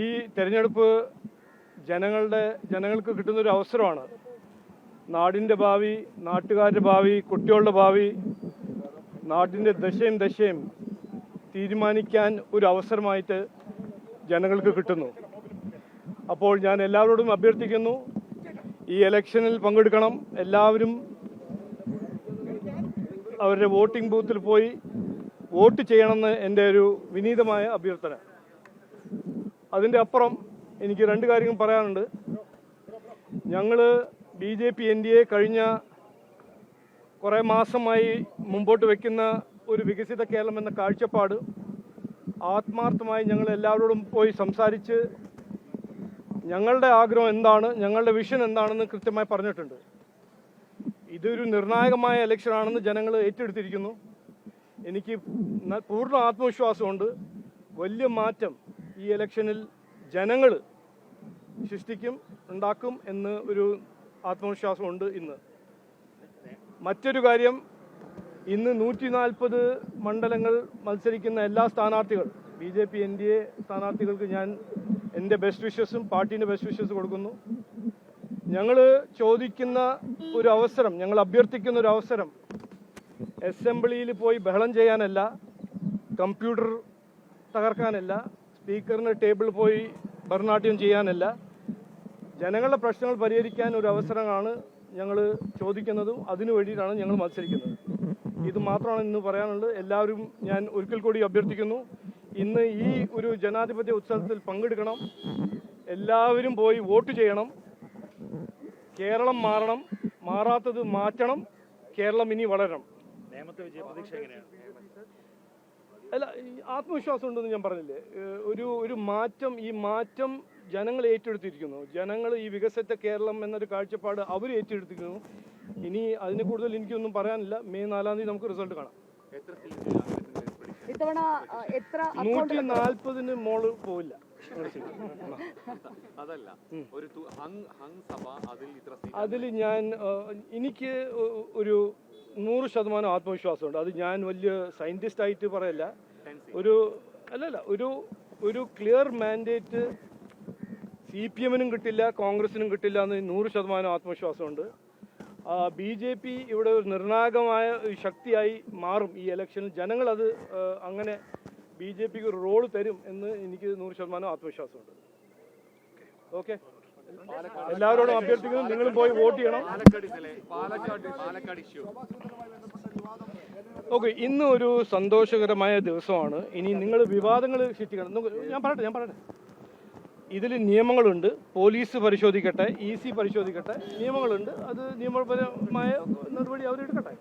ഈ തെരഞ്ഞെടുപ്പ് ജനങ്ങൾക്ക് കിട്ടുന്നൊരു അവസരമാണ്. നാടിൻ്റെ ഭാവി, നാട്ടുകാരുടെ ഭാവി, കുട്ടികളുടെ ഭാവി, നാടിൻ്റെ ദശയും തീരുമാനിക്കാൻ ഒരു അവസരമായിട്ട് ജനങ്ങൾക്ക് കിട്ടുന്നു. അപ്പോൾ ഞാൻ എല്ലാവരോടും അഭ്യർത്ഥിക്കുന്നു, ഈ ഇലക്ഷനിൽ പങ്കെടുക്കണം. എല്ലാവരും അവരുടെ വോട്ടിംഗ് ബൂത്തിൽ പോയി വോട്ട് ചെയ്യണമെന്ന് എൻ്റെ ഒരു വിനീതമായ അഭ്യർത്ഥന. അതിൻ്റെ അപ്പുറം എനിക്ക് രണ്ട് കാര്യങ്ങൾ പറയാനുണ്ട്. ഞങ്ങൾ BJP NDA കഴിഞ്ഞ കുറേ മാസമായി മുമ്പോട്ട് വയ്ക്കുന്ന ഒരു വികസിത കേരളം എന്ന കാഴ്ചപ്പാട് ആത്മാർത്ഥമായി ഞങ്ങൾ എല്ലാവരോടും പോയി സംസാരിച്ച് ഞങ്ങളുടെ ആഗ്രഹം എന്താണ്, ഞങ്ങളുടെ വിഷൻ എന്താണെന്ന് കൃത്യമായി പറഞ്ഞിട്ടുണ്ട്. ഇതൊരു നിർണായകമായ ഇലക്ഷനാണെന്ന് ജനങ്ങൾ ഏറ്റെടുത്തിരിക്കുന്നു. എനിക്ക് പൂർണ്ണ ആത്മവിശ്വാസമുണ്ട്. വലിയ മാറ്റം ഈ ഇലക്ഷനിൽ ജനങ്ങൾ ഉണ്ടാക്കും എന്ന് ഒരു ആത്മവിശ്വാസമുണ്ട്. മറ്റൊരു കാര്യം, ഇന്ന് 140 മണ്ഡലങ്ങൾ മത്സരിക്കുന്ന എല്ലാ സ്ഥാനാർത്ഥികൾ, BJP NDA സ്ഥാനാർത്ഥികൾക്ക് ഞാൻ എൻ്റെ ബെസ്റ്റ് വിഷസും പാർട്ടീൻ്റെ ബെസ്റ്റ് വിഷസ് കൊടുക്കുന്നു. ഞങ്ങൾ ചോദിക്കുന്ന ഒരു അവസരം, ഞങ്ങൾ അഭ്യർത്ഥിക്കുന്ന ഒരു അവസരം അസംബ്ലിയിൽ പോയി ബഹളം ചെയ്യാനല്ല, കമ്പ്യൂട്ടർ തകർക്കാനല്ല, സ്പീക്കറിൻ്റെ ടേബിളിൽ പോയി ഭരണാട്യം ചെയ്യാനല്ല, ജനങ്ങളുടെ പ്രശ്നങ്ങൾ പരിഹരിക്കാൻ ഒരു അവസരമാണ് ഞങ്ങൾ ചോദിക്കുന്നതും അതിനു വേണ്ടിയിട്ടാണ് ഞങ്ങൾ മത്സരിക്കുന്നത്. ഇത് മാത്രമാണ് ഇന്ന് പറയാനുള്ളത്. എല്ലാവരും ഞാൻ ഒരിക്കൽ കൂടി അഭ്യർത്ഥിക്കുന്നു, ഇന്ന് ഈ ഒരു ജനാധിപത്യ ഉത്സവത്തിൽ പങ്കെടുക്കണം. എല്ലാവരും പോയി വോട്ട് ചെയ്യണം. കേരളം മാറണം, മാറാത്തത് മാറ്റണം. കേരളം ഇനി വളരണം. നേമത്തെ വിജയ പ്രതീക്ഷ എങ്ങനെയാണ്? അല്ല, ആത്മവിശ്വാസം ഉണ്ടെന്ന് ഞാൻ പറഞ്ഞില്ലേ. ഒരു മാറ്റം, ഈ മാറ്റം ജനങ്ങൾ ഏറ്റെടുത്തിരിക്കുന്നു. ജനങ്ങൾ ഈ വികസിത കേരളം എന്നൊരു കാഴ്ചപ്പാട് അവർ ഏറ്റെടുത്തിരിക്കുന്നു. ഇനി അതിനെ കൂടുതൽ എനിക്കൊന്നും പറയാനില്ല. മെയ് 4-ാം തീയതി നമുക്ക് റിസൾട്ട് കാണാം. 140 മോള് പോവില്ല. അതിൽ എനിക്ക് ഒരു 100% ആത്മവിശ്വാസമുണ്ട്. അത് ഞാൻ വലിയ സയന്റിസ്റ്റ് ആയിട്ട് പറയല്ല. ഒരു ക്ലിയർ മാൻഡേറ്റ് CPM-നും കിട്ടില്ല, കോൺഗ്രസിനും കിട്ടില്ല എന്ന് 100% ആത്മവിശ്വാസമുണ്ട്. BJP ഇവിടെ ഒരു നിർണായകമായ ശക്തിയായി മാറും ഈ ഇലക്ഷനിൽ. ജനങ്ങൾ അത് അങ്ങനെ BJPക്ക് ഒരു റോൾ തരും എന്ന് എനിക്ക് 100% ആത്മവിശ്വാസമുണ്ട്. ഓക്കെ, എല്ലാവരോടും അഭ്യർത്ഥിക്കുന്നു, നിങ്ങളും പോയി വോട്ട് ചെയ്യണം. ഓക്കെ, ഇന്ന് ഒരു സന്തോഷകരമായ ദിവസമാണ്. ഇനി നിങ്ങൾ വിവാദങ്ങൾ സൃഷ്ടിക്കണം. ഞാൻ പറയട്ടെ. ഇതിൽ നിയമങ്ങളുണ്ട്. പോലീസ് പരിശോധിക്കട്ടെ, EC പരിശോധിക്കട്ടെ. നിയമങ്ങളുണ്ട്. അത് നിയമപരമായ നടപടി അവരെടുക്കട്ടെ.